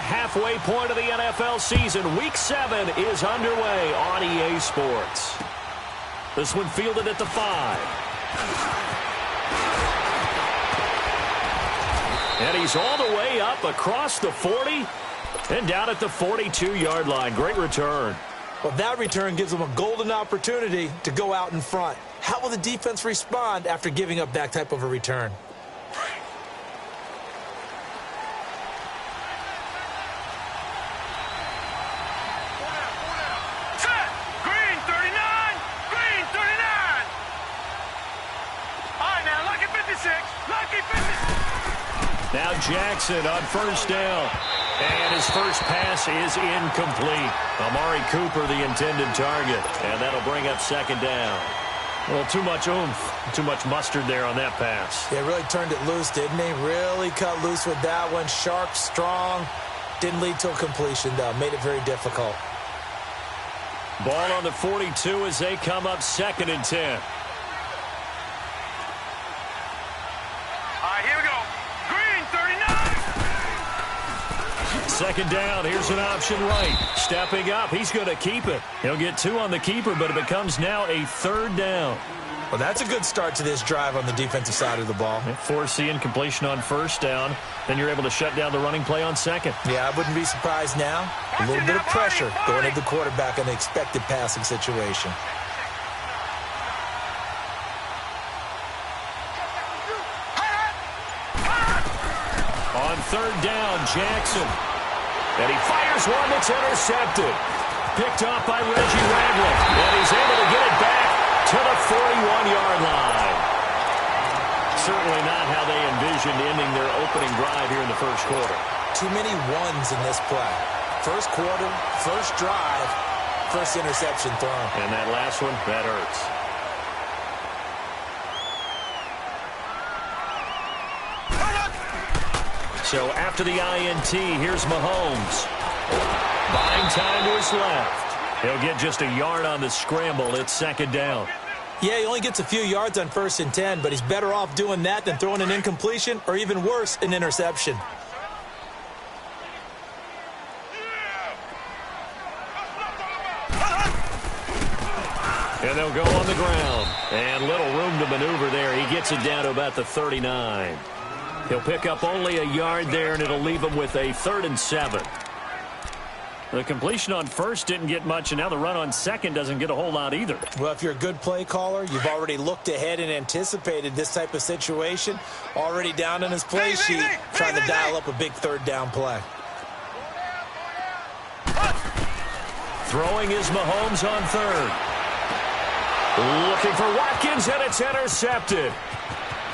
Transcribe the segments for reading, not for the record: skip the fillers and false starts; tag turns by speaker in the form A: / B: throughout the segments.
A: halfway point of the NFL season. Week 7 is underway on EA Sports. This one fielded at the 5. And he's all the way up across the 40 and down at the 42-yard line. Great return.
B: Well, that return gives them a golden opportunity to go out in front. How will the defense respond after giving up that type of a return?
A: Now Jackson on first down. And his first pass is incomplete. Amari Cooper, the intended target. And that'll bring up second down. Well, too much oomph, too much mustard there on that pass.
B: Yeah, really turned it loose, didn't he? Really cut loose with that one. Sharp, strong. Didn't lead to a completion, though. Made it very difficult.
A: Ball on the 42 as they come up 2nd and 10. Second down, here's an option right. Stepping up, he's going to keep it. He'll get 2 on the keeper, but it becomes now a 3rd down.
B: Well, that's a good start to this drive on the defensive side of the ball.
A: Forcing incompletion on first down, then you're able to shut down the running play on second.
B: Yeah, I wouldn't be surprised now. A little bit of pressure going at the quarterback in the expected passing situation.
A: On 3rd down, Jackson. And he fires one that's intercepted. Picked off by Reggie Ragland. And he's able to get it back to the 41-yard line. Certainly not how they envisioned ending their opening drive here in the first quarter.
B: Too many ones in this play. First quarter, first drive, first interception thrown.
A: And that last one, that hurts. So after the INT, here's Mahomes. Buying time to his left. He'll get just a yard on the scramble. It's 2nd down.
B: Yeah, he only gets a few yards on 1st and 10, but he's better off doing that than throwing an incompletion or even worse, an interception.
A: And they'll go on the ground. And little room to maneuver there. He gets it down to about the 39. He'll pick up only a yard there, and it'll leave him with a 3rd and 7. The completion on first didn't get much, and now the run on second doesn't get a whole lot either.
B: Well, if you're a good play caller, you've already looked ahead and anticipated this type of situation. Already down on his play sheet, trying to dial up a big 3rd down play.
A: Throwing is Mahomes on 3rd. Looking for Watkins, and it's intercepted.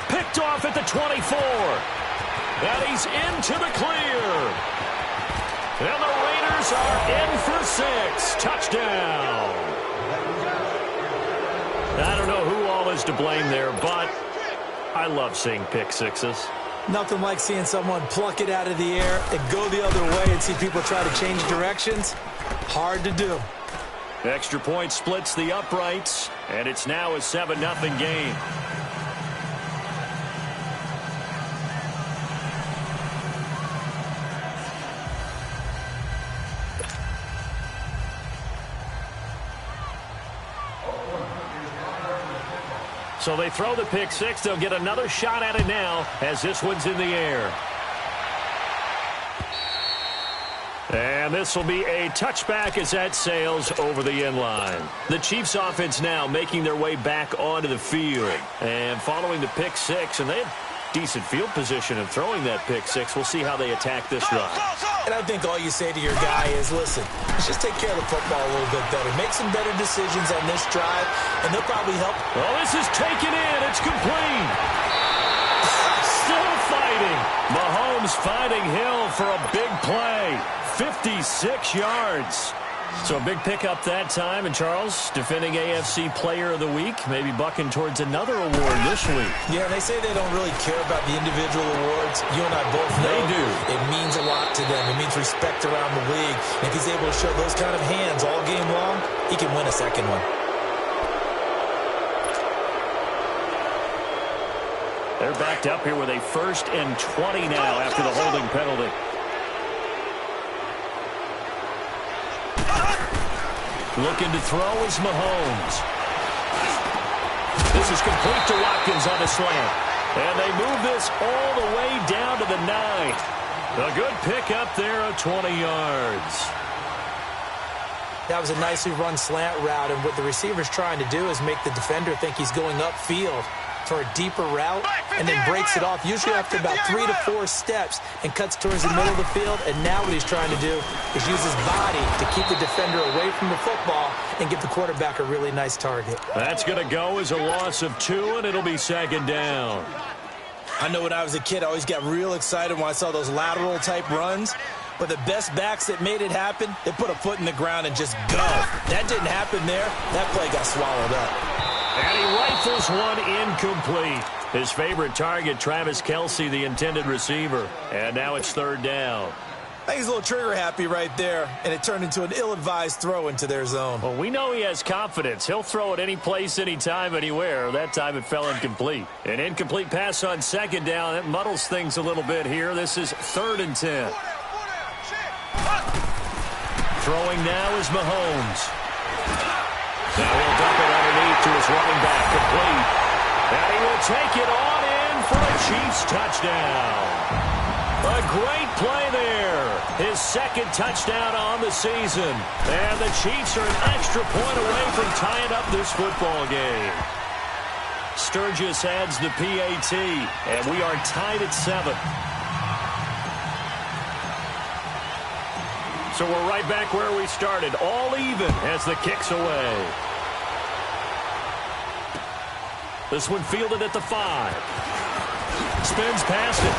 A: Picked off at the 24. And he's into the clear. And the Raiders are in for 6. Touchdown. I don't know who all is to blame there, but I love seeing pick sixes.
B: Nothing like seeing someone pluck it out of the air and go the other way and see people try to change directions. Hard to do.
A: Extra point splits the uprights, and it's now a 7-0 game. So they throw the pick six. They'll get another shot at it now as this one's in the air. And this will be a touchback as that sails over the end line. The Chiefs offense now making their way back onto the field. And following the pick six, and they have decent field position of throwing that pick six. We'll see how they attack this drive.
B: And I think all you say to your guy is, listen, let's just take care of the football a little bit better. Make some better decisions on this drive, and they'll probably help.
A: Well, this is taken in. It's complete. Still fighting. Mahomes finding Hill for a big play. 56 yards. So a big pickup that time. And Charles, defending AFC Player of the Week, maybe bucking towards another award this week.
B: Yeah, they say they don't really care about the individual awards. You and I both know
A: they do.
B: It means a lot to them. It means respect around the league. And if he's able to show those kind of hands all game long, he can win a second one.
A: They're backed up here with a 1st and 20 now after the holding penalty. Looking to throw is Mahomes. This is complete to Watkins on the slant. And they move this all the way down to the 9. A good pick up there of 20 yards.
B: That was a nicely run slant route, and what the receiver's trying to do is make the defender think he's going upfield for a deeper route, and then breaks it off, usually after about 3 to 4 steps, and cuts towards the middle of the field. And now what he's trying to do is use his body to keep the defender away from the football and give the quarterback a really nice target.
A: That's going to go as a loss of 2, and it'll be second down.
B: I know when I was a kid, I always got real excited when I saw those lateral-type runs. But the best backs that made it happen, they put a foot in the ground and just go. That didn't happen there. That play got swallowed up.
A: And he rifles one incomplete. His favorite target, Travis Kelce, the intended receiver. And now it's third down.
B: I think he's a little trigger happy right there, and it turned into an ill-advised throw into their zone.
A: Well, we know he has confidence. He'll throw it any place, anytime, anywhere. That time it fell incomplete. An incomplete pass on second down. It muddles things a little bit here. This is 3rd and 10. Throwing now is Mahomes. Now he'll dump it underneath to his running back, complete. And he will take it on in for a Chiefs touchdown. A great play there. His second touchdown on the season. And the Chiefs are an extra point away from tying up this football game. Sturgis adds the PAT, and we are tied at 7. So we're right back where we started, all even as the kick's away. This one fielded at the 5. Spins past it.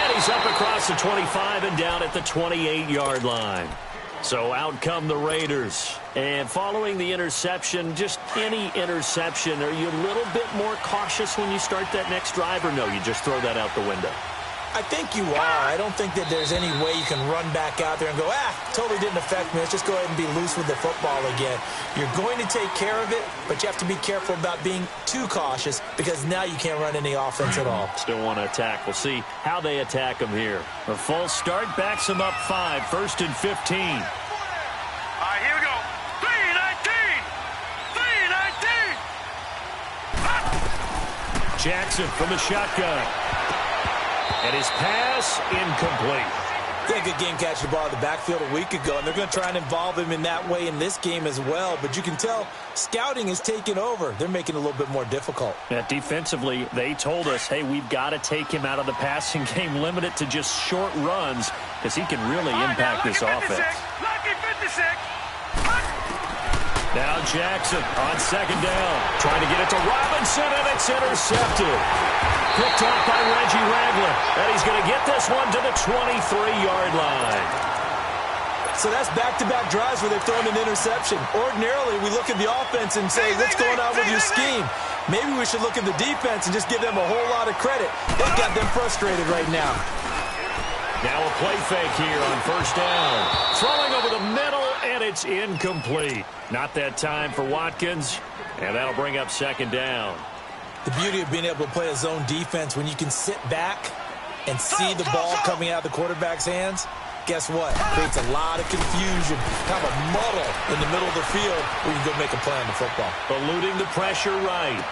A: And he's up across the 25 and down at the 28-yard line. So out come the Raiders. And following the interception, just any interception, are you a little bit more cautious when you start that next drive, or no, you just throw that out the window?
B: I think you are. I don't think that there's any way you can run back out there and go, totally didn't affect me. Let's just go ahead and be loose with the football again. You're going to take care of it, but you have to be careful about being too cautious, because now you can't run any offense at all.
A: Still want to attack. We'll see how they attack them here. A false start backs them up 5, 1st and 15.
C: All right, here we go. 3-19. 3-19.
A: Jackson from the shotgun. And his pass incomplete.
B: He had a good game catching the ball in the backfield a week ago, and they're going to try and involve him in that way in this game as well. But you can tell scouting is taking over. They're making it a little bit more difficult.
A: Yeah, defensively, they told us, hey, we've got to take him out of the passing game, limit it to just short runs, because he can really impact this offense.
C: Lucky 56.
A: Now Jackson on second down, trying to get it to Robinson, and it's intercepted. Picked up by Reggie Ragland, and he's going to get this one to the 23-yard line.
B: So that's back-to-back drives where they've thrown an interception. Ordinarily, we look at the offense and say, what's going on with your scheme? Maybe we should look at the defense and just give them a whole lot of credit. They've got them frustrated right now.
A: Now a play fake here on first down. Throwing over the middle, and it's incomplete. Not that time for Watkins, and that'll bring up second down.
B: The beauty of being able to play a zone defense, when you can sit back and see the ball coming out of the quarterback's hands, guess what? Creates a lot of confusion, kind of a muddle in the middle of the field where you can go make a play on the football.
A: Eluding the pressure right.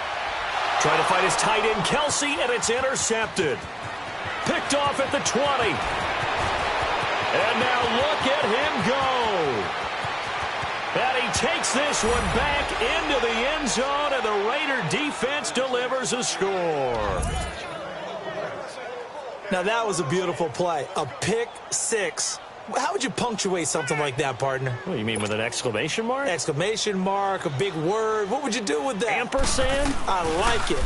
A: Trying to fight his tight end, Kelce, and it's intercepted. Picked off at the 20. And now look at him go. And he takes this one back into the end zone, and the Raider defense delivers a score.
B: Now that was a beautiful play. A pick six. How would you punctuate something like that, partner?
A: What do you mean, with an exclamation mark?
B: Exclamation mark, a big word. What would you do with that?
A: Ampersand?
B: I like it.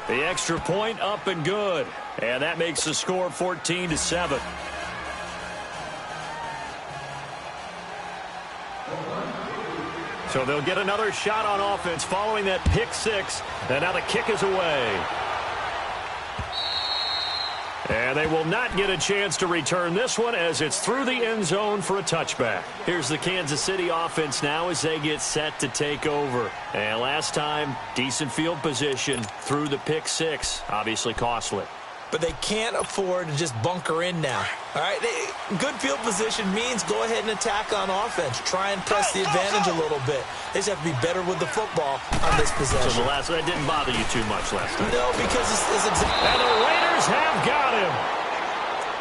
A: The extra point up and good. And that makes the score 14-7. So they'll get another shot on offense following that pick six. And now the kick is away. And they will not get a chance to return this one as it's through the end zone for a touchback. Here's the Kansas City offense now as they get set to take over. And last time, decent field position through the pick six. Obviously costly.
B: But they can't afford to just bunker in now. All right, Good field position means go ahead and attack on offense. Try and press the advantage a little bit. They just have to be better with the football on this possession.
A: So the last one, that didn't bother you too much last time?
B: No, because it's exactly.
A: And the Raiders have got him.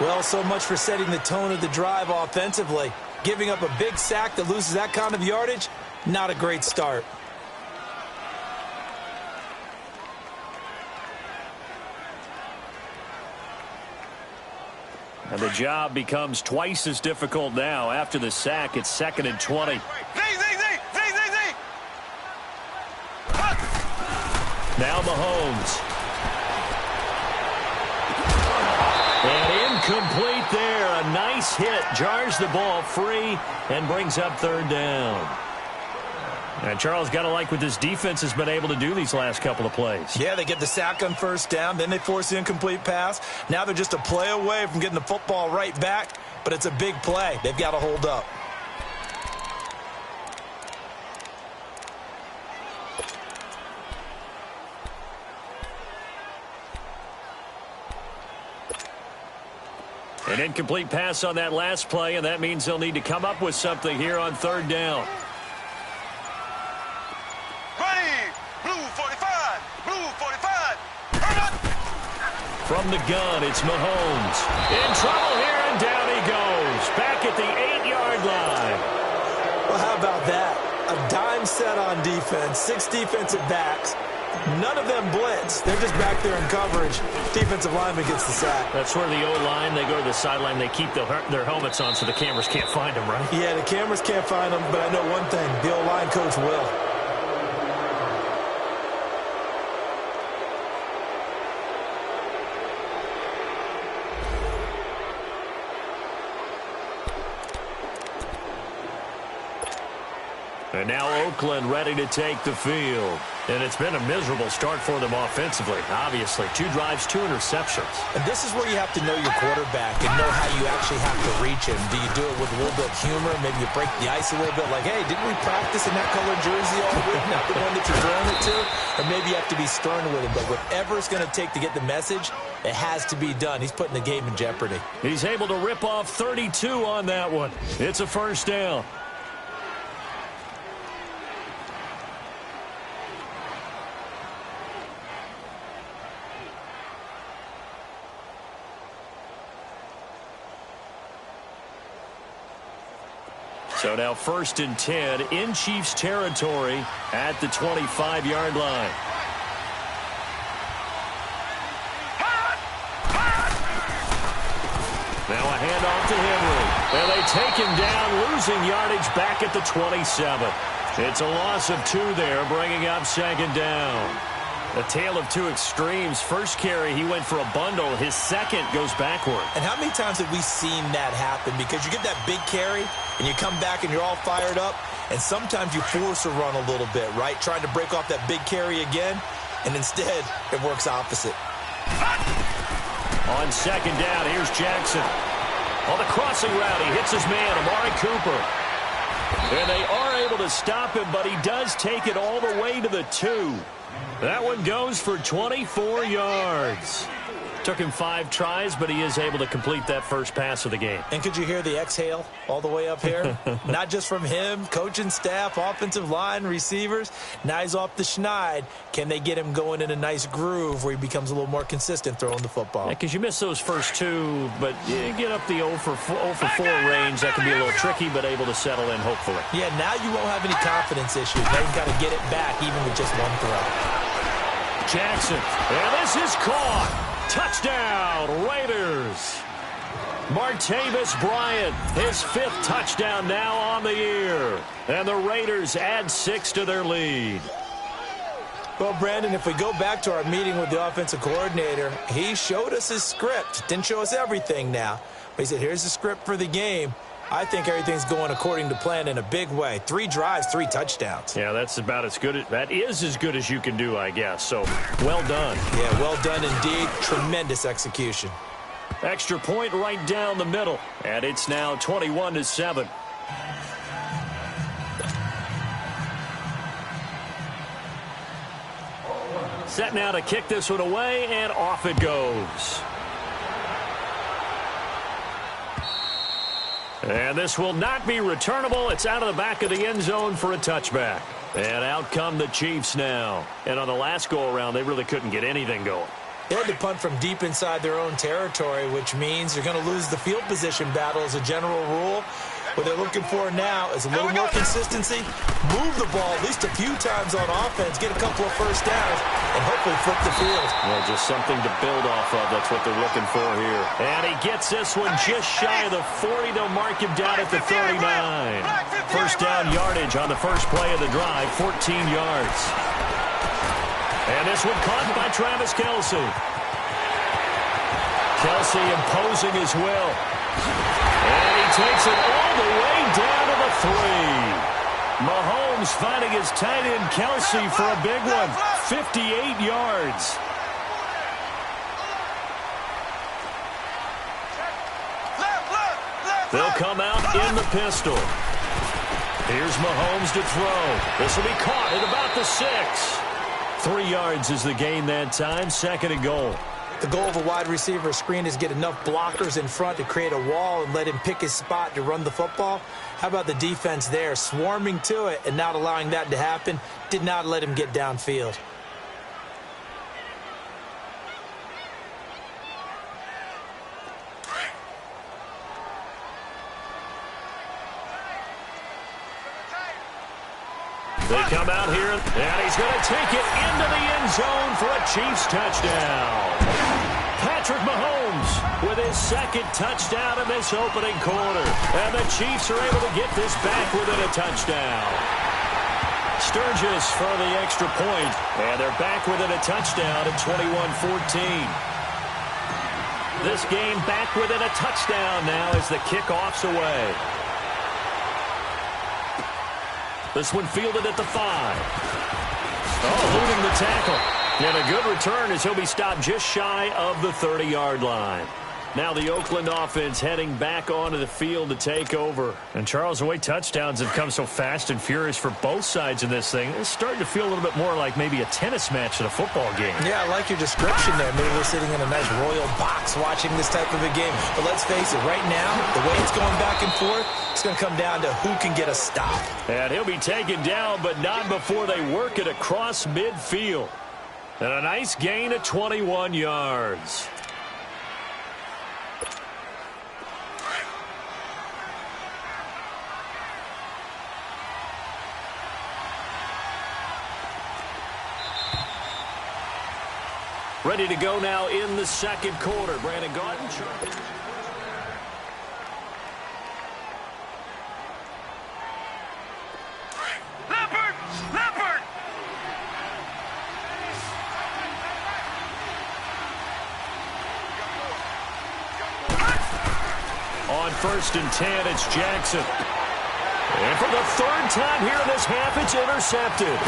B: Well, so much for setting the tone of the drive offensively. Giving up a big sack that loses that kind of yardage, not a great start.
A: And the job becomes twice as difficult now. After the sack, it's 2nd and 20. Now Mahomes. And incomplete there. A nice hit. Jars the ball free and brings up 3rd down. And Charles, got to like what this defense has been able to do these last couple of plays.
B: Yeah, they get the sack on 1st down, then they force the incomplete pass. Now they're just a play away from getting the football right back, but it's a big play. They've got to hold up.
A: An incomplete pass on that last play, and that means they'll need to come up with something here on 3rd down. From the gun, it's Mahomes. In trouble here, and down he goes. Back at the 8-yard line.
B: Well, how about that? A dime set on defense, 6 defensive backs. None of them blitz. They're just back there in coverage. Defensive lineman gets the sack.
A: That's where the O-line, they go to the sideline, they keep their helmets on so the cameras can't find them, right?
B: Yeah, the cameras can't find them, but I know one thing. The O-line coach will.
A: And now Oakland ready to take the field. And it's been a miserable start for them offensively. Obviously, 2 drives, 2 interceptions.
B: And this is where you have to know your quarterback and know how you actually have to reach him. Do you do it with a little bit of humor? Maybe you break the ice a little bit like, hey, didn't we practice in that colored jersey all week? Not the one that you're throwing it to? Or maybe you have to be stern with him. But whatever it's going to take to get the message, it has to be done. He's putting the game in jeopardy.
A: He's able to rip off 32 on that one. It's a 1st down. So now 1st and 10 in Chiefs territory at the 25-yard line. Now a handoff to Henry. And they take him down, losing yardage back at the 27. It's a loss of 2 there, bringing up 2nd down. A tale of 2 extremes. First carry, he went for a bundle. His second goes backward.
B: And how many times have we seen that happen? Because you get that big carry, and you come back and you're all fired up, and sometimes you force a run a little bit, right? Trying to break off that big carry again, and instead it works opposite.
A: On 2nd down, here's Jackson. On the crossing route, he hits his man, Amari Cooper. And they are able to stop him, but he does take it all the way to the 2. That one goes for 24 yards. Took him 5 tries, but he is able to complete that first pass of the game.
B: And could you hear the exhale all the way up here? Not just from him, coaching staff, offensive line, receivers. Now he's off the schneid. Can they get him going in a nice groove where he becomes a little more consistent throwing the football?
A: Yeah, because you miss those first 2, but you get up the 0 for 4 range. That can be a little tricky, but able to settle in, hopefully.
B: Yeah, now you won't have any confidence issues. Now you've got to get it back even with just 1 throw.
A: Jackson, and this is caught. Touchdown, Raiders. Martavis Bryant, his 5th touchdown now on the year. And the Raiders add 6 to their lead.
B: Well, Brandon, if we go back to our meeting with the offensive coordinator, he showed us his script. Didn't show us everything now. But he said, here's the script for the game. I think everything's going according to plan in a big way. 3 drives, 3 touchdowns.
A: Yeah, that's about as good. That is as good as you can do, I guess. So, well done.
B: Yeah, well done indeed. Tremendous execution.
A: Extra point right down the middle. And it's now 21-7. Set now to kick this one away, and off it goes. And this will not be returnable. It's out of the back of the end zone for a touchback. And out come the Chiefs now. And on the last go-around, they really couldn't get anything going.
B: They had to punt from deep inside their own territory, which means they're going to lose the field position battle as a general rule. What they're looking for now is a little more consistency, move the ball at least a few times on offense, get a couple of first downs, and hopefully flip the field.
A: Well, just something to build off of. That's what they're looking for here. And he gets this one just shy of the 40. They'll mark him down at the 39. First down yardage on the first play of the drive, 14 yards. And this one caught by Travis Kelce. Kelce imposing his will. And he takes it all the way down to the 3. Mahomes finding his tight end Kelce for a big one. 58 yards. They'll come out in the pistol. Here's Mahomes to throw. This will be caught at about the 6. 3 yards is the gain that time. 2nd and goal.
B: The goal of a wide receiver screen is get enough blockers in front to create a wall and let him pick his spot to run the football. How about the defense there, swarming to it and not allowing that to happen? Did not let him get downfield.
A: They come out here, and he's going to take it into the end zone for a Chiefs touchdown. Patrick Mahomes with his 2nd touchdown in this opening quarter. And the Chiefs are able to get this back within a touchdown. Sturgis for the extra point, and they're back within a touchdown at 21-14. This game back within a touchdown now as the kickoff's away. This one fielded at the 5. Eluding the tackle. And a good return as he'll be stopped just shy of the 30-yard line. Now the Oakland offense heading back onto the field to take over. And Charles, the way touchdowns have come so fast and furious for both sides in this thing, it's starting to feel a little bit more like maybe a tennis match in a football game.
B: Yeah, I like your description there. Maybe we're sitting in a nice royal box watching this type of a game. But let's face it, right now, the way it's going back and forth, it's going to come down to who can get a stop.
A: And he'll be taken down, but not before they work it across midfield. And a nice gain of 21 yards. Ready to go now in the 2nd quarter. Brandon Garden.
C: Leopard!
A: On 1st and 10, it's Jackson. And for the 3rd time here in this half, it's intercepted.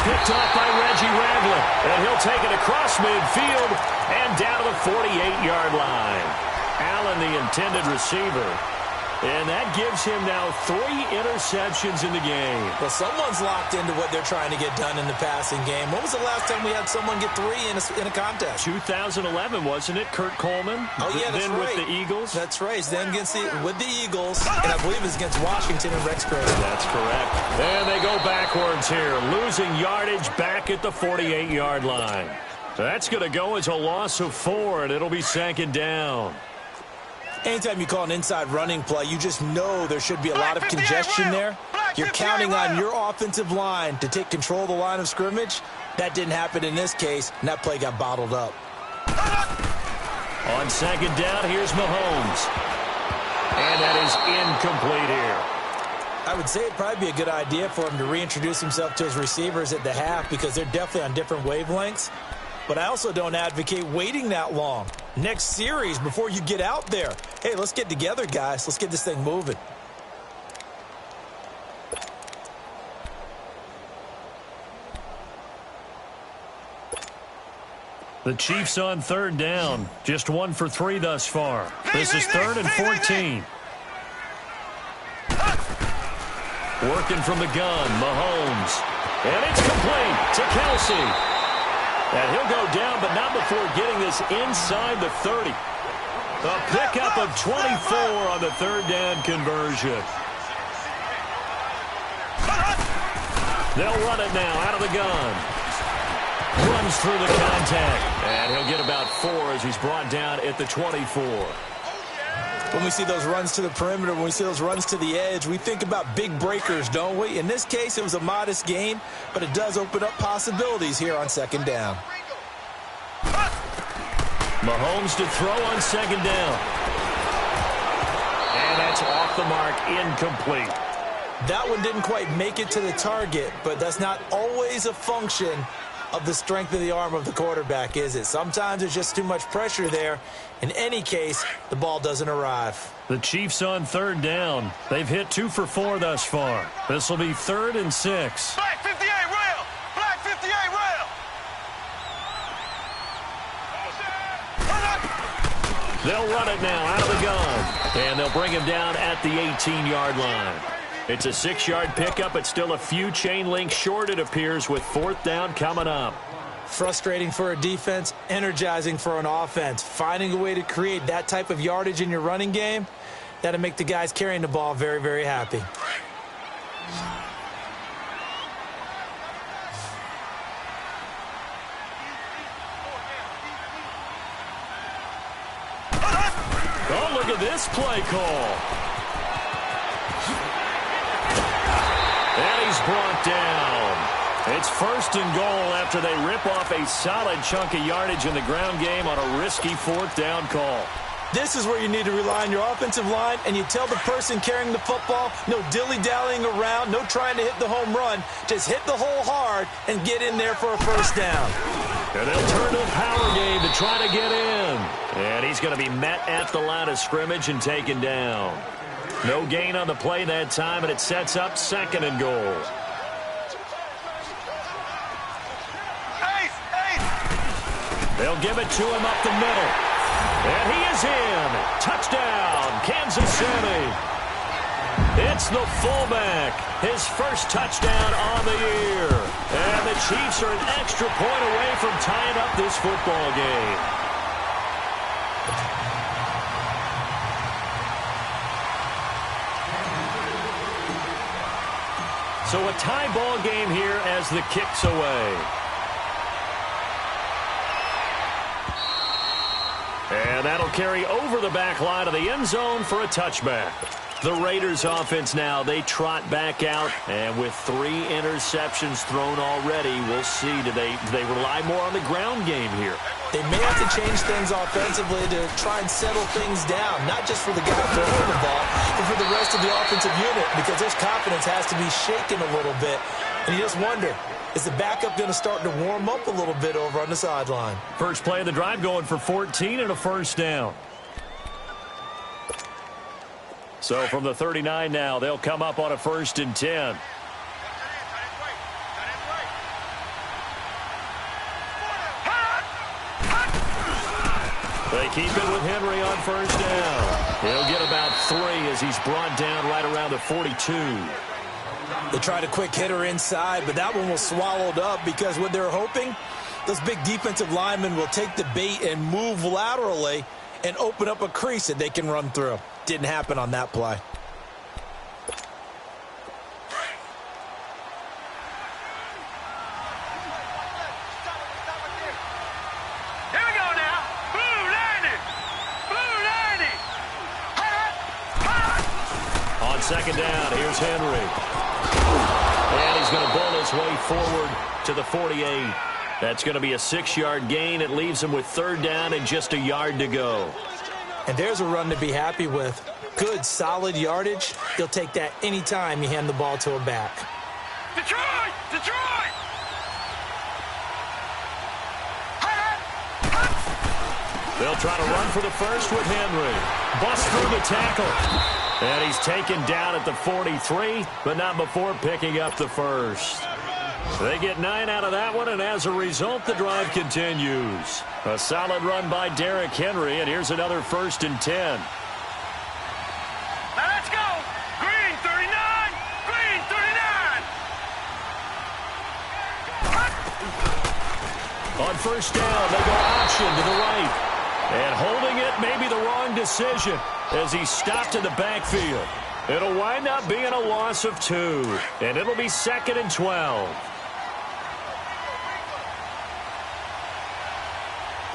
A: Picked off by Reggie Ragland. And he'll take it across midfield and down to the 48-yard line. Allen, the intended receiver. And that gives him now 3 interceptions in the game.
B: Well, someone's locked into what they're trying to get done in the passing game. When was the last time we had someone get 3 in a contest?
A: 2011, wasn't it? Kurt Coleman.
B: Oh, yeah, that's
A: then
B: right.
A: with the Eagles.
B: That's right. Then with the Eagles, and I believe it's against Washington and Rex Gross.
A: That's correct. And they go backwards here, losing yardage back at the 48-yard line. That's going to go as a loss of 4, and it'll be 2nd down.
B: Anytime you call an inside running play, you just know there should be a lot of congestion there. You're counting on your offensive line to take control of the line of scrimmage. That didn't happen in this case, and that play got bottled up.
A: On 2nd down, here's Mahomes. And that is incomplete here.
B: I would say it'd probably be a good idea for him to reintroduce himself to his receivers at the half because they're definitely on different wavelengths. But I also don't advocate waiting that long. Next series before you get out there. Hey, let's get together, guys. Let's get this thing moving.
A: The Chiefs on 3rd down. Just 1 for 3 thus far. This is 3rd and 14. Working from the gun, Mahomes. And it's complete to Kelce. And he'll go down, but not before getting this inside the 30. A pickup of 24 on the third down conversion. They'll run it now out of the gun. Runs through the contact. And he'll get about 4 as he's brought down at the 24.
B: When we see those runs to the perimeter, when we see those runs to the edge, we think about big breakers, don't we? In this case, it was a modest gain, but it does open up possibilities here on second down.
A: Mahomes to throw on second down. And that's off the mark, incomplete.
B: That one didn't quite make it to the target, but that's not always a function of the strength of the arm of the quarterback, is it? Sometimes there's just too much pressure there. In any case, the ball doesn't arrive.
A: The Chiefs on third down. They've hit 2 for 4 thus far. This will be 3rd and 6.
C: Black 58 rail! Black 58 rail!
A: They'll run it now out of the gun. And they'll bring him down at the 18-yard line. It's a 6-yard pickup. It's still a few chain links short, it appears, with 4th down coming up.
B: Frustrating for a defense, energizing for an offense. Finding a way to create that type of yardage in your running game, that'll make the guys carrying the ball very, very happy.
A: Oh, look at this play call. And he's brought down. It's 1st and goal after they rip off a solid chunk of yardage in the ground game on a risky 4th down call.
B: This is where you need to rely on your offensive line, and you tell the person carrying the football, no dilly-dallying around, no trying to hit the home run. Just hit the hole hard and get in there for a 1st down.
A: And they'll turn to a power game to try to get in. And he's going to be met at the line of scrimmage and taken down. No gain on the play that time, and it sets up 2nd and goal. They'll give it to him up the middle. And he is in. Touchdown, Kansas City. It's the fullback. His first touchdown on the year. And the Chiefs are an extra point away from tying up this football game. So a tie ball game here as the kick's away. And that'll carry over the back line of the end zone for a touchback. The Raiders offense now, they trot back out, and with 3 interceptions thrown already, we'll see, do they rely more on the ground game here?
B: They may have to change things offensively to try and settle things down, not just for the guy throwing the ball, but for the rest of the offensive unit, because their confidence has to be shaken a little bit. And you just wonder, is the backup going to start to warm up a little bit over on the sideline?
A: First play of the drive going for 14 and a 1st down. So from the 39 now, they'll come up on a 1st and 10. They keep it with Henry on 1st down. He'll get about 3 as he's brought down right around the 42.
B: They tried a quick hitter inside, but that one was swallowed up because what they're hoping, those big defensive linemen will take the bait and move laterally and open up a crease that they can run through. Didn't happen on that play.
C: Here we go now. Blue 90. Blue 90.
A: On 2nd down, here's Henry. And he's going to bowl his way forward to the 48. That's going to be a 6-yard gain. It leaves him with 3rd down and just a yard to go.
B: And there's a run to be happy with. Good, solid yardage. You'll take that anytime you hand the ball to a back.
C: Detroit! Detroit!
A: They'll try to run for the first with Henry. Bust through the tackle. And he's taken down at the 43, but not before picking up the first. They get 9 out of that one, and as a result, the drive continues. A solid run by Derrick Henry, and here's another 1st and 10.
C: Now let's go! Green 39! Green 39!
A: On 1st down, they go option to the right. And holding it may be the wrong decision as he stopped in the backfield. It'll wind up being a loss of 2, and it'll be 2nd and 12.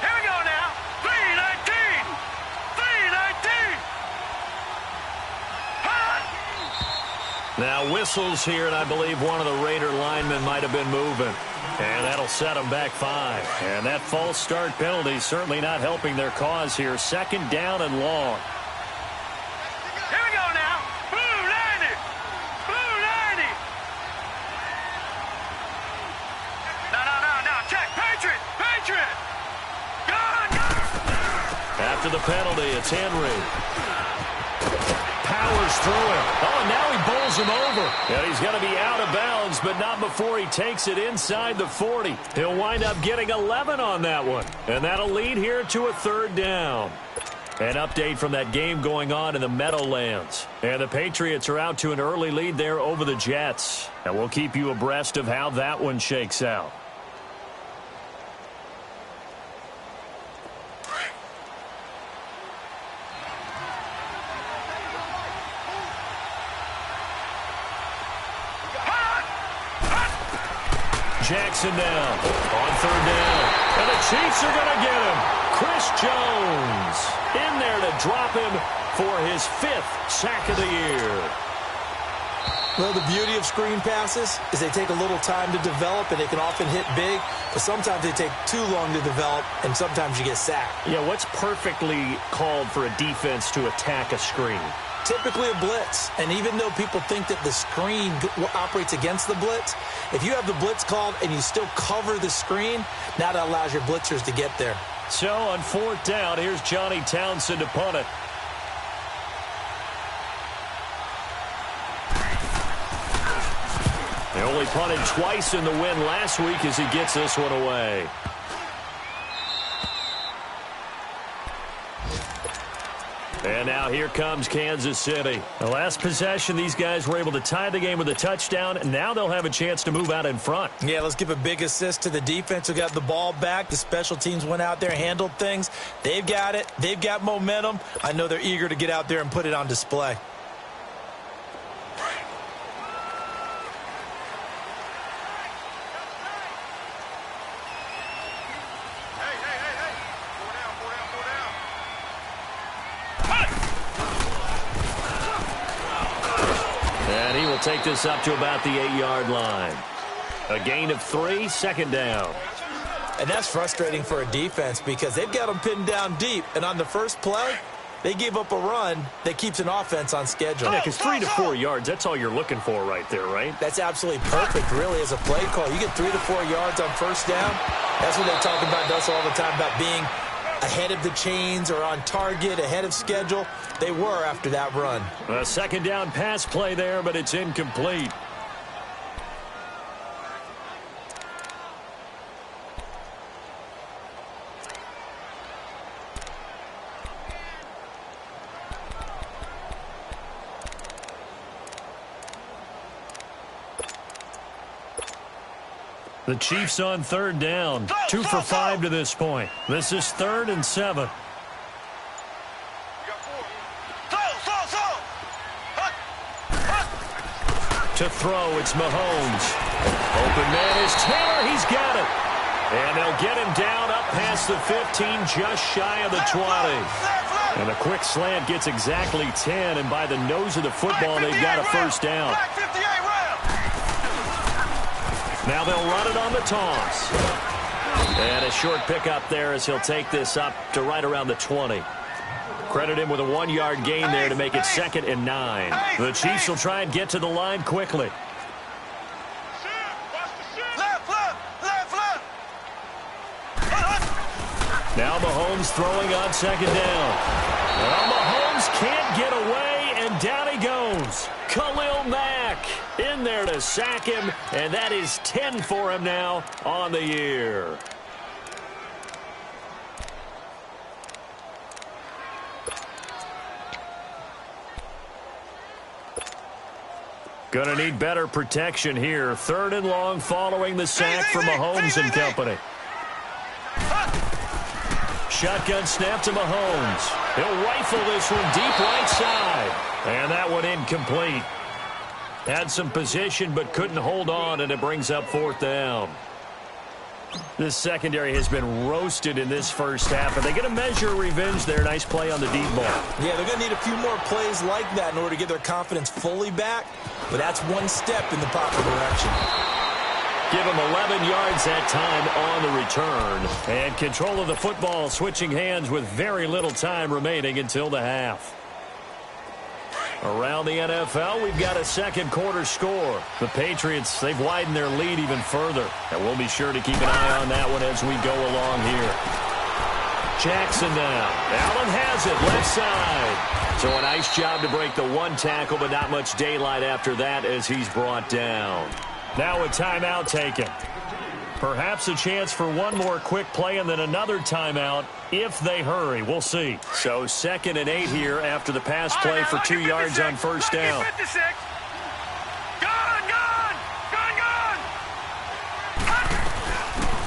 C: Here we go now. 3:19. 3:19.
A: Now whistles here, and I believe one of the Raider linemen might have been moving. And that'll set them back 5. And that false start penalty certainly not helping their cause here. 2nd down and long.
C: Here we go now. Blue 90. Blue 90. No. Check. Patriot. Patriot. Gun.
A: After the penalty, it's Henry. Powers through him. Oh, and now he bowls him over. And he's going to be out of bounds, but not before he takes it inside the 40. He'll wind up getting 11 on that one. And that'll lead here to a 3rd down. An update from that game going on in the Meadowlands. And the Patriots are out to an early lead there over the Jets. And we'll keep you abreast of how that one shakes out. Jackson down on 3rd down. And the Chiefs are going to get him. Chris Jones in there to drop him for his 5th sack of the year.
B: Well, the beauty of screen passes is they take a little time to develop, and they can often hit big, but sometimes they take too long to develop, and sometimes you get sacked.
A: Yeah, what's perfectly called for a defense to attack a screen?
B: Typically a blitz, and even though people think that the screen operates against the blitz, if you have the blitz called and you still cover the screen, now that allows your blitzers to get there.
A: So on 4th down, here's Johnny Townsend to punt it. They only punted twice in the win last week as he gets this one away. And now here comes Kansas City. The last possession, these guys were able to tie the game with a touchdown, and now they'll have a chance to move out in front.
B: Yeah, let's give a big assist to the defense who got the ball back. The special teams went out there, handled things. They've got it. They've got momentum. I know they're eager to get out there and put it on display.
A: And he will take this up to about the 8-yard line. A gain of 3, 2nd down.
B: And that's frustrating for a defense because they've got them pinned down deep. And on the first play, they give up a run that keeps an offense on schedule.
A: Yeah, because 3 to 4 yards, that's all you're looking for right there, right?
B: That's absolutely perfect, really, as a play call. You get 3 to 4 yards on 1st down. That's what they talk about us all the time, about being ahead of the chains or on target, ahead of schedule. They were after that run.
A: A 2nd down pass play there, but it's incomplete. The Chiefs on 3rd down. 2 for 5 to this point. This is 3rd and 7. To throw, it's Mahomes. Open man is Taylor. He's got it. And they'll get him down up past the 15, just shy of the 20. And a quick slant gets exactly 10, and by the nose of the football, they've got a 1st down. Now they'll run it on the toss. And a short pickup there as he'll take this up to right around the 20. Credit him with a 1-yard gain there to make it 2nd and 9. The Chiefs will try and get to the line quickly. Now Mahomes throwing on 2nd down. Well, Mahomes can't get away, and down he goes. Khalil Mack in there to sack him, and that is 10 for him now on the year. Gonna need better protection here. 3rd and long following the sack from Mahomes and company. shotgun snap to Mahomes. He'll rifle this one deep right side. And that one incomplete. Had some position but couldn't hold on, and it brings up 4th down. This secondary has been roasted in this first half. Are they going to measure revenge there? Nice play on the deep ball.
B: Yeah, they're going to need a few more plays like that in order to get their confidence fully back. But that's one step in the proper direction.
A: Give him 11 yards that time on the return. And control of the football switching hands with very little time remaining until the half. Around the NFL, we've got a second quarter score. The Patriots, they've widened their lead even further. And we'll be sure to keep an eye on that one as we go along here. Jackson now. Allen has it, left side. So a nice job to break the one tackle, but not much daylight after that as he's brought down. Now a timeout taken. Perhaps a chance for one more quick play and then another timeout if they hurry. We'll see. So 2nd and 8 here after the pass play for 2 yards on first down.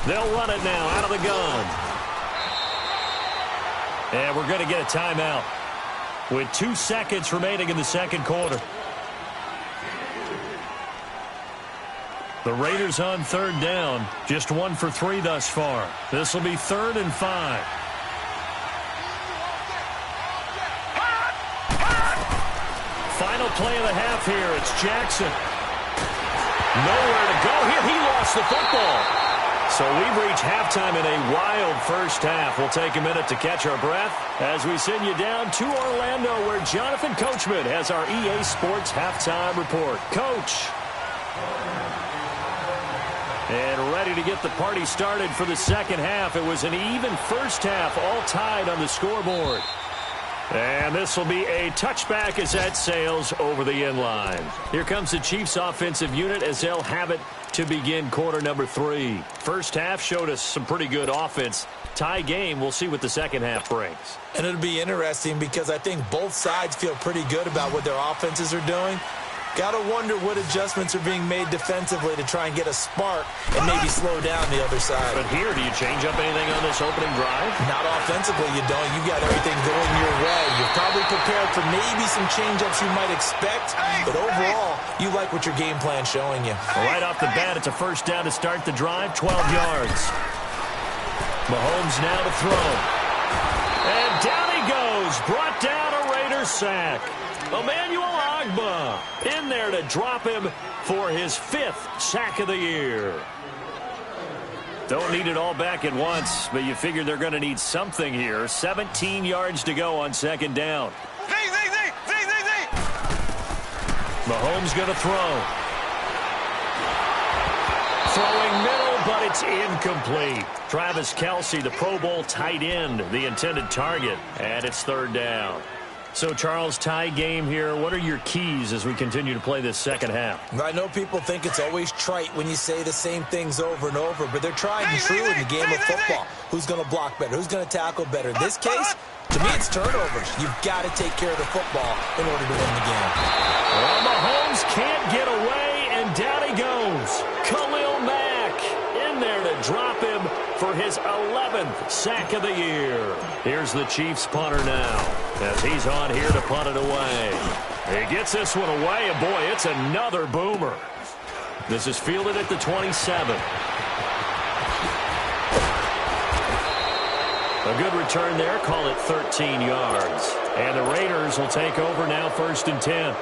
A: They'll run it now out of the gun. And we're going to get a timeout with 2 seconds remaining in the second quarter. The Raiders on 3rd down. Just 1 for 3 thus far. This will be 3rd and 5. Final play of the half here. It's Jackson. Nowhere to go here. He lost the football. So we've reached halftime in a wild first half. We'll take a minute to catch our breath as we send you down to Orlando where Jonathan Coachman has our EA Sports halftime report. Coach. And ready to get the party started for the second half. It was an even first half, all tied on the scoreboard. And this will be a touchback as that sails over the end line. Here comes the Chiefs offensive unit as they'll have it to begin quarter number 3. First half showed us some pretty good offense. Tie game, we'll see what the second half brings.
B: And it'll be interesting because I think both sides feel pretty good about what their offenses are doing. Got to wonder what adjustments are being made defensively to try and get a spark and maybe slow down the other side.
A: But here, do you change up anything on this opening drive?
B: Not offensively, you don't. You got everything going your way. You're probably prepared for maybe some change-ups you might expect, but overall, you like what your game plan's showing you.
A: Well, right off the bat, it's a first down to start the drive, 12 yards. Mahomes now to throw. And down he goes, brought down a Raiders sack. Emmanuel Ogbah in there to drop him for his 5th sack of the year. Don't need it all back at once, but you figure they're going to need something here. 17 yards to go on second down. Mahomes going to throw. Throwing middle, but it's incomplete. Travis Kelce, the Pro Bowl tight end, the intended target, and it's 3rd down. So, Charles, tie game here. What are your keys as we continue to play this second half?
B: I know people think it's always trite when you say the same things over and over, but they're tried and true in the game of football. Who's going to block better? Who's going to tackle better? In this case, to me, it's turnovers. You've got to take care of the football in order to win the game.
A: Well, Mahomes can't get away, and down he goes. Khalil Mack in there to drop him for his 11th sack of the year. Here's the Chiefs punter now as he's on here to punt it away. He gets this one away, and boy, it's another boomer. This is fielded at the 27. A good return there, call it 13 yards. And the Raiders will take over now 1st and 10.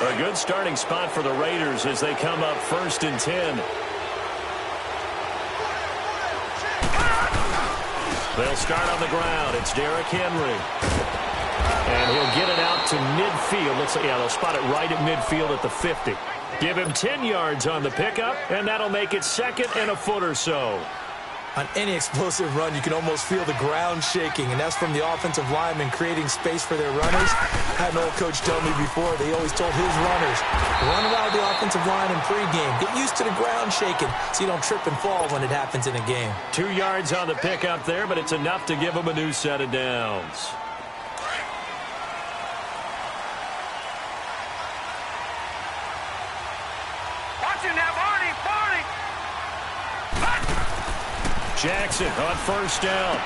A: A good starting spot for the Raiders as they come up 1st and 10. They'll start on the ground. It's Derrick Henry. And he'll get it out to midfield. Looks like, yeah, they'll spot it right at midfield at the 50. Give him 10 yards on the pickup, and that'll make it 2nd and a foot or so.
B: On any explosive run, you can almost feel the ground shaking, and that's from the offensive linemen creating space for their runners. I had an old coach tell me before, they always told his runners, run around the offensive line in pregame. Get used to the ground shaking so you don't trip and fall when it happens in a game.
A: 2 yards on the pickup there, but it's enough to give them a new set of downs.
C: Watch him now, Barney, Barney.
A: Jackson on 1st down.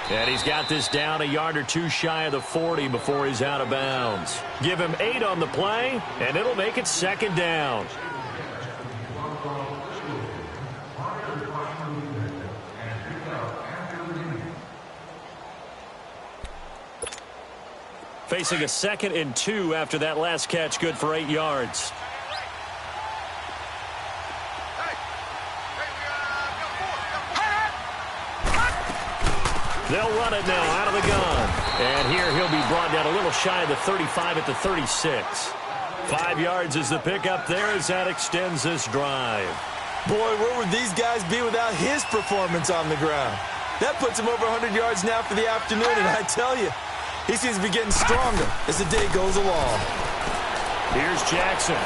A: And he's got this down a yard or two shy of the 40 before he's out of bounds. Give him 8 on the play, and it'll make it 2nd down. Facing a 2nd and 2 after that last catch, good for 8 yards. They'll run it now out of the gun. And here he'll be brought down a little shy of the 35 at the 36. 5 yards is the pickup there as that extends this drive.
B: Boy, where would these guys be without his performance on the ground? That puts him over 100 yards now for the afternoon, and I tell you, he seems to be getting stronger as the day goes along.
A: Here's Jackson.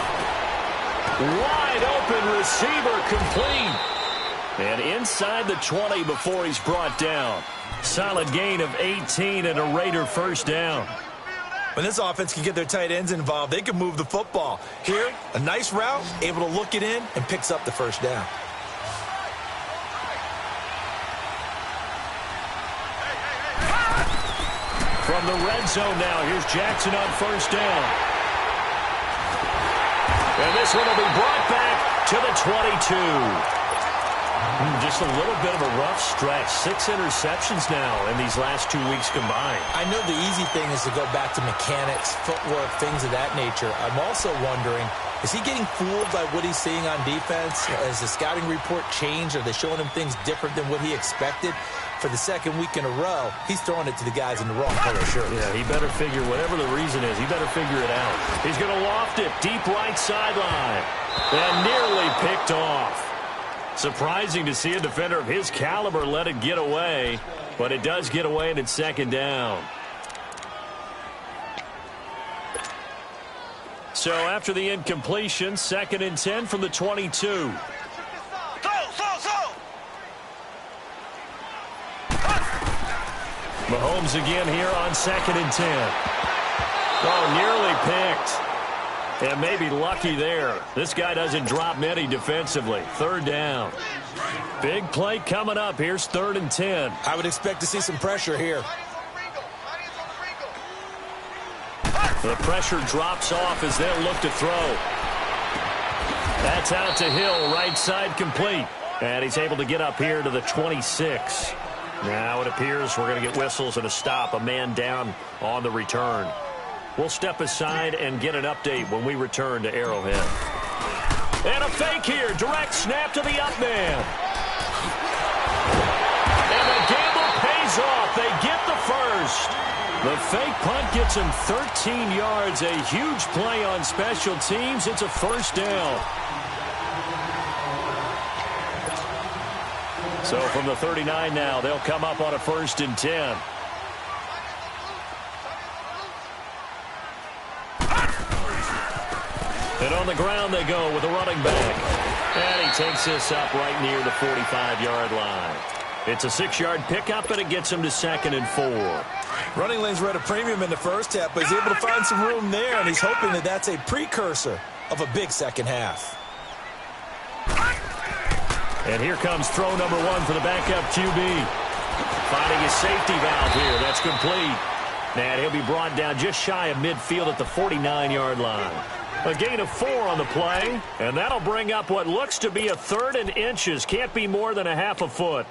A: Wide open receiver complete. And inside the 20 before he's brought down. Solid gain of 18 and a Raider first down.
B: When this offense can get their tight ends involved, they can move the football. Here, a nice route, able to look it in, and picks up the first down.
A: From the red zone now, here's Jackson on first down. And this one will be brought back to the 22. Just a little bit of a rough stretch. 6 interceptions now in these last 2 weeks combined.
B: I know the easy thing is to go back to mechanics, footwork, things of that nature. I'm also wondering, is he getting fooled by what he's seeing on defense? Has the scouting report changed? Are they showing him things different than what he expected? For the 2nd week in a row, he's throwing it to the guys in the wrong color shirt.
A: Yeah, he better figure, whatever the reason is, he better figure it out. He's going to loft it deep right sideline. And nearly picked off. Surprising to see a defender of his caliber let it get away, but it does get away and it's 2nd down. So after the incompletion, 2nd and 10 from the 22. Mahomes again here on 2nd and 10. Oh, nearly picked. And maybe lucky there. This guy doesn't drop many defensively. 3rd down. Big play coming up. Here's 3rd and 10.
B: I would expect to see some pressure here.
A: The pressure drops off as they'll look to throw. That's out to Hill, right side complete. And he's able to get up here to the 26. Now it appears we're going to get whistles and a stop. A man down on the return. We'll step aside and get an update when we return to Arrowhead. And a fake here. Direct snap to the up man. And the gamble pays off. They get the first. The fake punt gets him 13 yards. A huge play on special teams. It's a first down. So from the 39 now, they'll come up on a 1st and 10. And on the ground they go with a running back. And he takes this up right near the 45-yard line. It's a 6-yard pickup, and it gets him to 2nd and 4.
B: Running lanes were at a premium in the first half, but he's able to find some room there, and he's hoping that that's a precursor of a big second half.
A: And here comes throw number 1 for the backup QB. Finding his safety valve here. That's complete. And he'll be brought down just shy of midfield at the 49-yard line. A gain of 4 on the play, and that'll bring up what looks to be a 3rd and inches. Can't be more than a half a foot.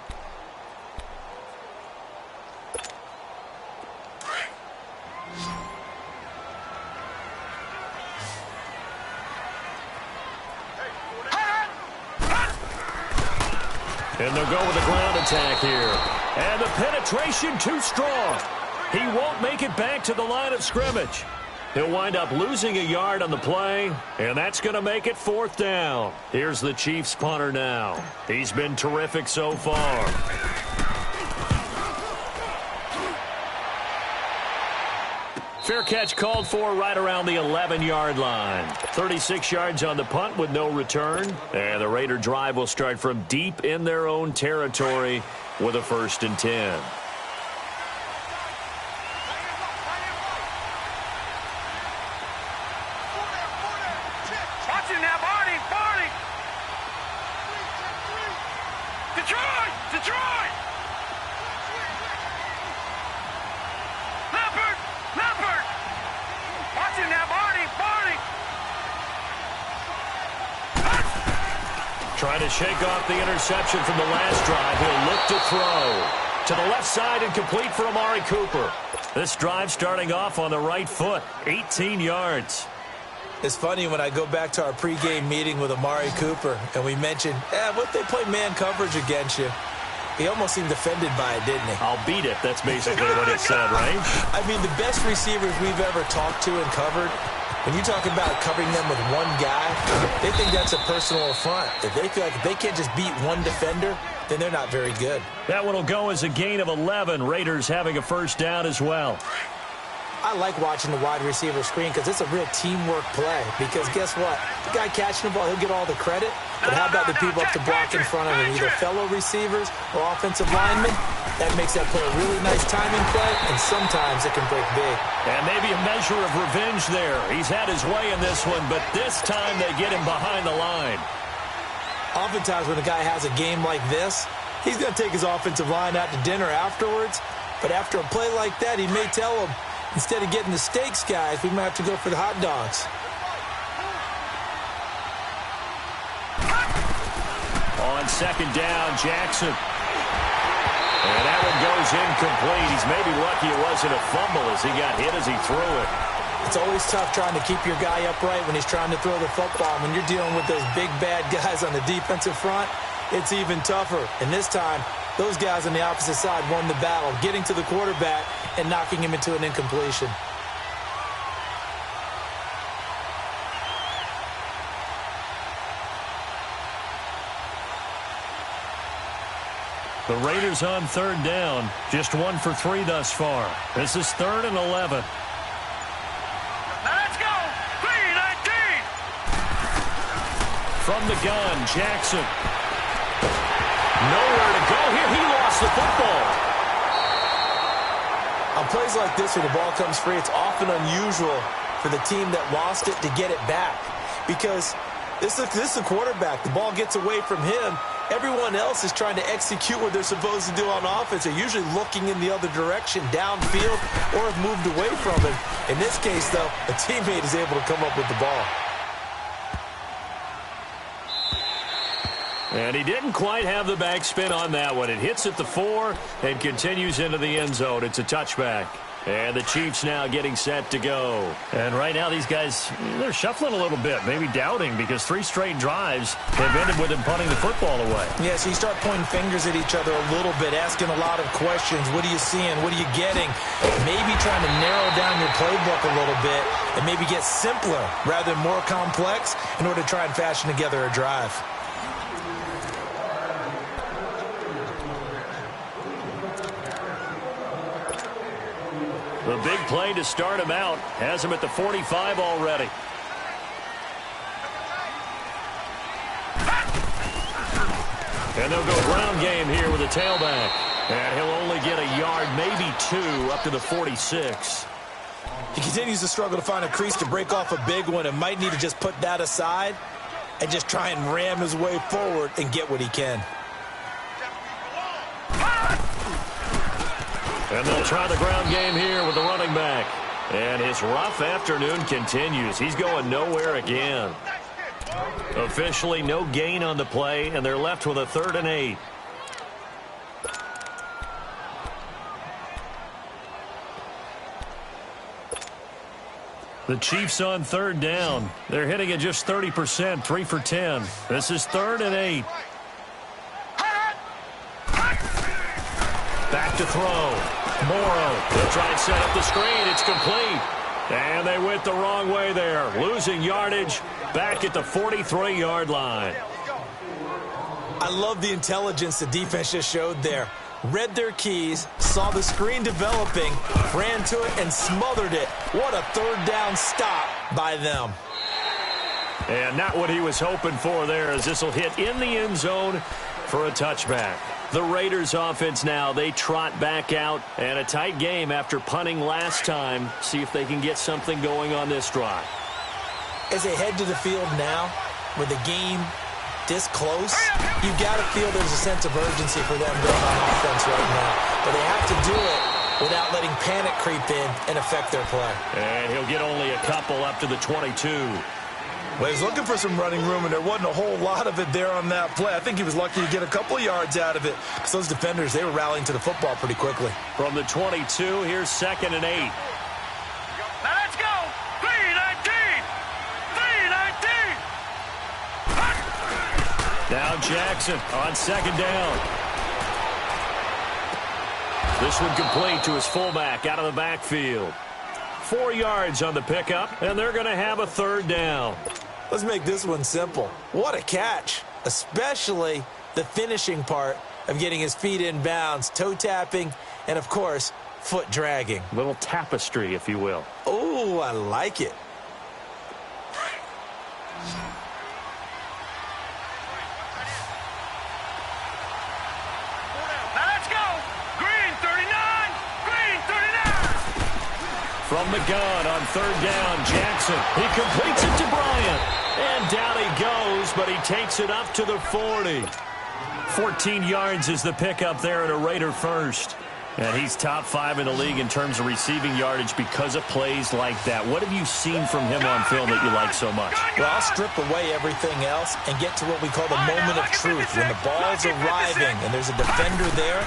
A: And they'll go with a ground attack here. And the penetration too strong. He won't make it back to the line of scrimmage. He'll wind up losing a yard on the play, and that's going to make it 4th down. Here's the Chiefs punter now. He's been terrific so far. Fair catch called for right around the 11-yard line. 36 yards on the punt with no return. And the Raider drive will start from deep in their own territory with a 1st and 10.
C: Watch it now, Barney! Detroit!
A: Trying to shake off the interception from the last drive. He'll look to throw. To the left side and complete for Amari Cooper. This drive starting off on the right foot. 18 yards.
B: It's funny when I go back to our pregame meeting with Amari Cooper and we mentioned, what if they play man coverage against you? He almost seemed offended by it, didn't he?
A: I'll beat it. That's basically what it said, right?
B: I mean, the best receivers we've ever talked to and covered, when you talk about covering them with one guy, they think that's a personal affront. If they feel like if they can't just beat one defender, then they're not very good.
A: That one will go as a gain of 11. Raiders having a first down as well.
B: I like watching the wide receiver screen because it's a real teamwork play. Because guess what? The guy catching the ball, he'll get all the credit. But how about the people up the block in front of him, either fellow receivers or offensive linemen? That makes that play a really nice timing play, and sometimes it can break big.
A: And maybe a measure of revenge there. He's had his way in this one, but this time they get him behind the line.
B: Oftentimes when a guy has a game like this, he's going to take his offensive line out to dinner afterwards. But after a play like that, he may tell them, instead of getting the steaks, guys, we might have to go for the hot dogs.
A: On second down, Jackson. And that one goes incomplete. He's maybe lucky it wasn't a fumble as he got hit as he threw it.
B: It's always tough trying to keep your guy upright when he's trying to throw the football. When you're dealing with those big, bad guys on the defensive front, it's even tougher. And this time, those guys on the opposite side won the battle, getting to the quarterback and knocking him into an incompletion.
A: The Raiders on third down. Just 1 for 3 thus far. This is 3rd and 11.
C: Now let's go. 3-19.
A: From the gun, Jackson. Nowhere to go here. He lost the football.
B: On plays like this where the ball comes free, it's often unusual for the team that lost it to get it back. Because this is a quarterback. The ball gets away from him. Everyone else is trying to execute what they're supposed to do on offense. They're usually looking in the other direction, downfield, or have moved away from him. In this case, though, a teammate is able to come up with the ball.
A: And he didn't quite have the backspin on that one. It hits at the 4 and continues into the end zone. It's a touchback. And the Chiefs now getting set to go. And right now these guys, they're shuffling a little bit, maybe doubting, because 3 straight drives have ended with them punting the football away.
B: Yeah, so you start pointing fingers at each other a little bit, asking a lot of questions. What are you seeing? What are you getting? Maybe trying to narrow down your playbook a little bit and maybe get simpler rather than more complex in order to try and fashion together a drive.
A: The big play to start him out has him at the 45 already. And they'll go ground game here with a tailback. And he'll only get a yard, maybe 2, up to the 46.
B: He continues to struggle to find a crease to break off a big one and might need to just put that aside and just try and ram his way forward and get what he can.
A: And they'll try the ground game here with the running back. And his rough afternoon continues. He's going nowhere again. Officially no gain on the play, and they're left with a 3rd and 8. The Chiefs on 3rd down. They're hitting at just 30%, 3 for 10. This is 3rd and 8. Back to throw. Morrow. They'll try and set up the screen. It's complete. And they went the wrong way there. Losing yardage back at the 43-yard line.
B: I love the intelligence the defense just showed there. Read their keys, saw the screen developing, ran to it, and smothered it. What a 3rd down stop by them.
A: And not what he was hoping for there, as this will hit in the end zone for a touchback. The Raiders offense now, they trot back out, and a tight game after punting last time. See if they can get something going on this drive.
B: As they head to the field now, with the game this close, you've got to feel there's a sense of urgency for them going on offense right now. But they have to do it without letting panic creep in and affect their play.
A: And he'll get only a couple up to the 22.
D: Well, he was looking for some running room, and there wasn't a whole lot of it there on that play. I think he was lucky to get a couple of yards out of it because those defenders, they were rallying to the football pretty quickly.
A: From the 22, here's 2nd and 8.
C: Now let's go. 3-19. 3-19.
A: Now Jackson on 2nd down. This one complete to his fullback out of the backfield. 4 yards on the pickup, and they're going to have a 3rd down.
B: Let's make this one simple. What a catch, especially the finishing part of getting his feet in bounds, toe tapping, and, of course, foot dragging.
A: Little tapestry, if you will.
B: Oh, I like it.
C: Now let's go. Green 39. Green 39.
A: From the gun on 3rd down, Jackson. He completes it to Bryant. And down he goes, but he takes it up to the 40. 14 yards is the pickup there and a Raider first. And he's top 5 in the league in terms of receiving yardage because of plays like that. What have you seen from him on film that you like so much?
B: Well, I'll strip away everything else and get to what we call the moment of truth. When the ball's arriving and there's a defender there,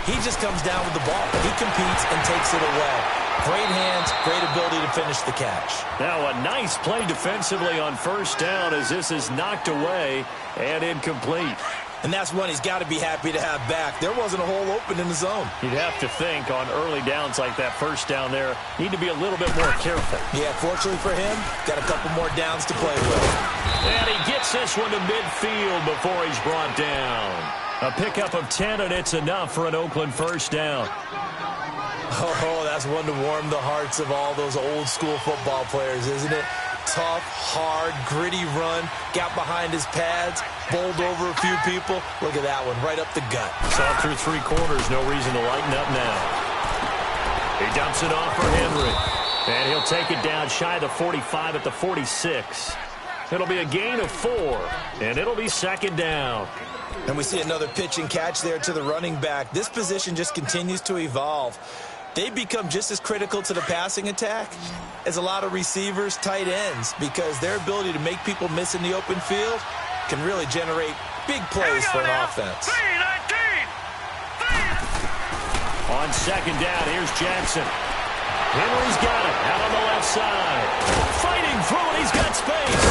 B: he just comes down with the ball. He competes and takes it away. Great hands, great ability to finish the catch.
A: Now a nice play defensively on 1st down as this is knocked away and incomplete.
B: And that's one he's got to be happy to have back. There wasn't a hole open in the zone.
A: You'd have to think on early downs like that 1st down there, need to be a little bit more careful.
B: Yeah, fortunately for him, got a couple more downs to play with.
A: And he gets this one to midfield before he's brought down. A pickup of 10, and it's enough for an Oakland 1st down.
B: Oh, that's one to warm the hearts of all those old-school football players, isn't it? Tough, hard, gritty run, got behind his pads, bowled over a few people. Look at that one, right up the gut.
A: Saw through 3 quarters, no reason to lighten up now. He dumps it off for Henry. And he'll take it down shy of the 45 at the 46. It'll be a gain of 4, and it'll be 2nd down.
B: And we see another pitch and catch there to the running back. This position just continues to evolve. They become just as critical to the passing attack as a lot of receivers, tight ends, because their ability to make people miss in the open field can really generate big plays for an offense.
C: 3-19.
A: On 2nd down, here's Jackson. Henry's got it out on the left side. Fighting through it, he's got space.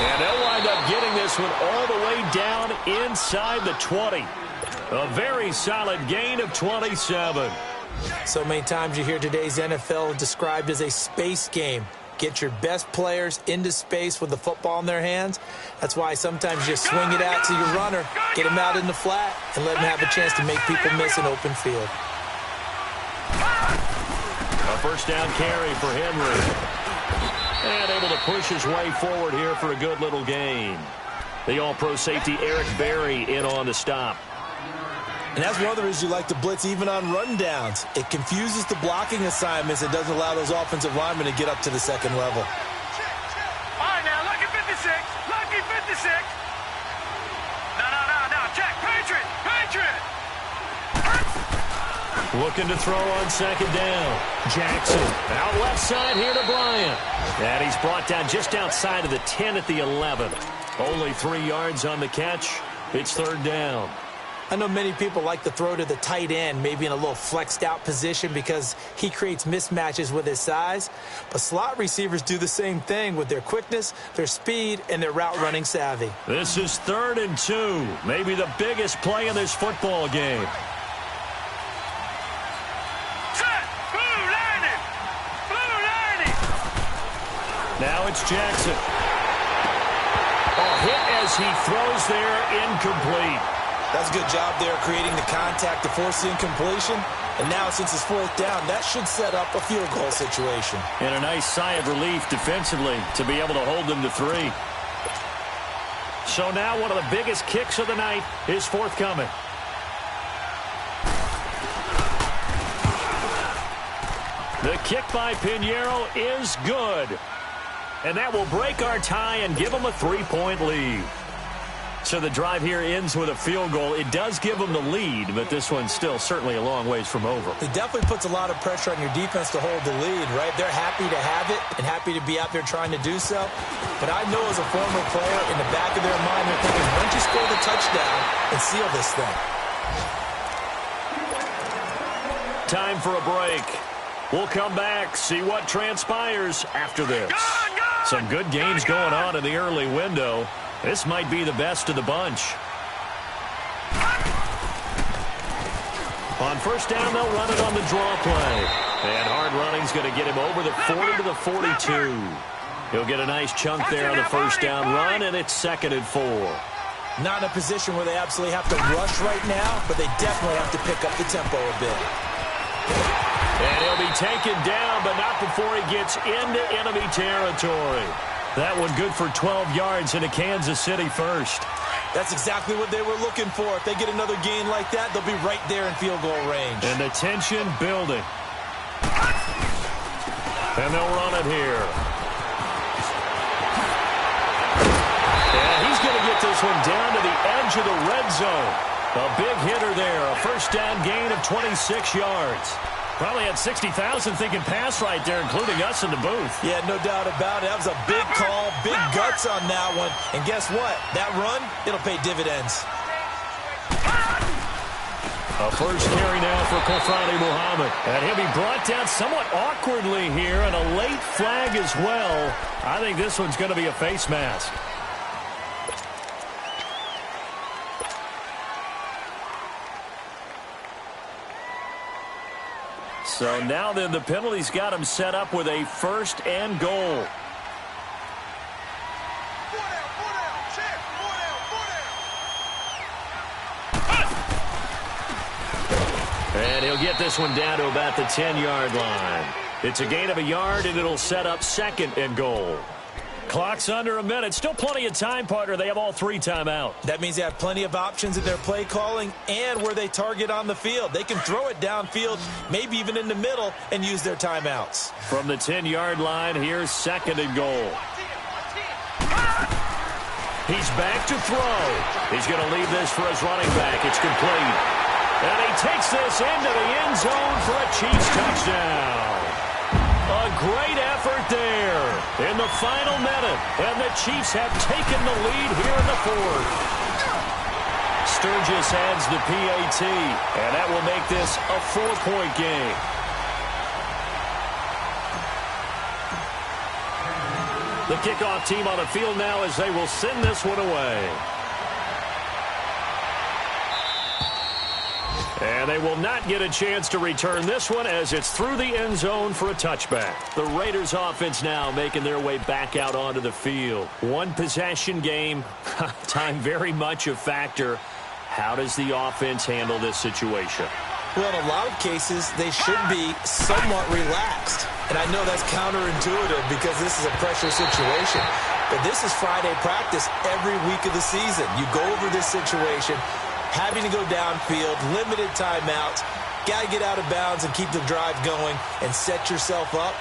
A: And they'll wind up getting this one all the way down inside the 20. A very solid gain of 27.
B: So many times you hear today's NFL described as a space game. Get your best players into space with the football in their hands. That's why sometimes you swing it out to your runner, get him out in the flat, and let him have a chance to make people miss an open field.
A: A 1st down carry for Henry. And able to push his way forward here for a good little gain. The all-pro safety Eric Berry in on the stop.
B: And that's one of the reasons you like to blitz even on rundowns. It confuses the blocking assignments. It doesn't allow those offensive linemen to get up to the 2nd level.
C: All right, now, lucky 56. Lucky 56. No. Check. Patriot.
A: Looking to throw on 2nd down. Jackson out left side here to Bryant. And he's brought down just outside of the 10 at the 11. Only 3 yards on the catch. It's 3rd down.
B: I know many people like to throw to the tight end, maybe in a little flexed out position because he creates mismatches with his size. But slot receivers do the same thing with their quickness, their speed, and their route running savvy.
A: This is 3rd and 2. Maybe the biggest play in this football game.
C: Set. Blue lining.
A: Now it's Jackson. A hit as he throws there, incomplete.
B: That's a good job there creating the contact to force the incompletion. And now since it's 4th down, that should set up a field goal situation.
A: And a nice sigh of relief defensively to be able to hold them to 3. So now one of the biggest kicks of the night is forthcoming. The kick by Pinheiro is good. And that will break our tie and give them a 3-point lead. So the drive here ends with a field goal. It does give them the lead, but this one's still certainly a long ways from over.
B: It definitely puts a lot of pressure on your defense to hold the lead, right? They're happy to have it and happy to be out there trying to do so. But I know as a former player, in the back of their mind, they're thinking, why don't you score the touchdown and seal this thing?
A: Time for a break. We'll come back, see what transpires after this. Some good games going on in the early window. This might be the best of the bunch. On first down, they'll run it on the draw play. And hard running's going to get him over the 40 to the 42. He'll get a nice chunk there on the first down run, and it's 2nd and 4.
B: Not in a position where they absolutely have to rush right now, but they definitely have to pick up the tempo a bit.
A: And he'll be taken down, but not before he gets into enemy territory. That one good for 12 yards into Kansas City first.
B: That's exactly what they were looking for. If they get another gain like that, they'll be right there in field goal range.
A: And the tension building. And they'll run it here. And he's going to get this one down to the edge of the red zone. A big hitter there. A first down gain of 26 yards. Probably had 60,000 thinking pass right there, including us in the booth.
B: Yeah, no doubt about it. That was a big call, big guts on that one. And guess what? That run, it'll pay dividends.
A: A first carry now for Kofrani Muhammad. And he'll be brought down somewhat awkwardly here, and a late flag as well. I think this one's going to be a face mask. So now then the penalty's got him set up with a 1st and goal. And he'll get this one down to about the 10-yard line. It's a gain of a yard, and it'll set up 2nd and goal. Clock's under a minute. Still plenty of time, partner. They have all 3 timeouts.
B: That means they have plenty of options in their play calling and where they target on the field. They can throw it downfield, maybe even in the middle, and use their timeouts.
A: From the 10-yard line, here's 2nd and goal. He's back to throw. He's going to leave this for his running back. It's complete. And he takes this into the end zone for a Chiefs touchdown. A great effort there in the final minute, and the Chiefs have taken the lead here in the 4th. Sturgis adds the PAT, and that will make this a 4-point game. The kickoff team on the field now as they will send this one away. And they will not get a chance to return this one as it's through the end zone for a touchback. The Raiders offense now making their way back out onto the field. One possession game, time very much a factor. How does the offense handle this situation?
B: Well, in a lot of cases, they should be somewhat relaxed. And I know that's counterintuitive because this is a pressure situation. But this is Friday practice every week of the season. You go over this situation, having to go downfield, limited timeouts, got to get out of bounds and keep the drive going and set yourself up.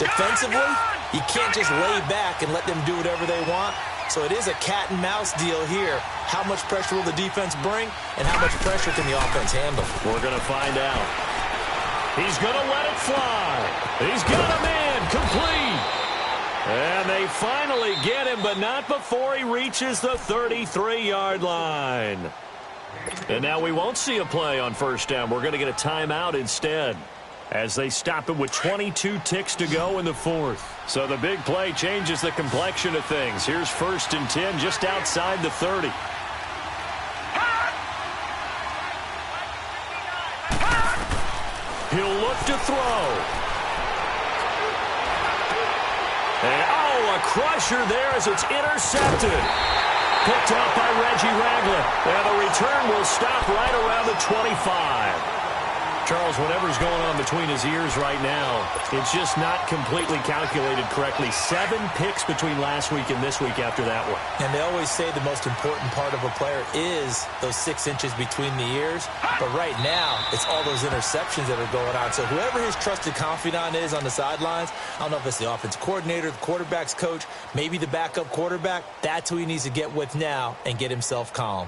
B: Defensively, you can't just lay back and let them do whatever they want. So it is a cat and mouse deal here. How much pressure will the defense bring and how much pressure can the offense handle?
A: We're going to find out. He's going to let it fly. He's got him in, complete. And they finally get him, but not before he reaches the 33-yard line. And now we won't see a play on first down. We're going to get a timeout instead as they stop it with 22 ticks to go in the 4th. So the big play changes the complexion of things. Here's 1st and 10 just outside the 30. He'll look to throw. And, a crusher there as it's intercepted. Picked up by Reggie Ragland. And the return will stop right around the 25. Charles, whatever's going on between his ears right now, it's just not completely calculated correctly. 7 picks between last week and this week after that one.
B: And they always say the most important part of a player is those 6 inches between the ears. But right now, it's all those interceptions that are going on. So whoever his trusted confidant is on the sidelines, I don't know if it's the offensive coordinator, the quarterback's coach, maybe the backup quarterback, that's who he needs to get with now and get himself calm.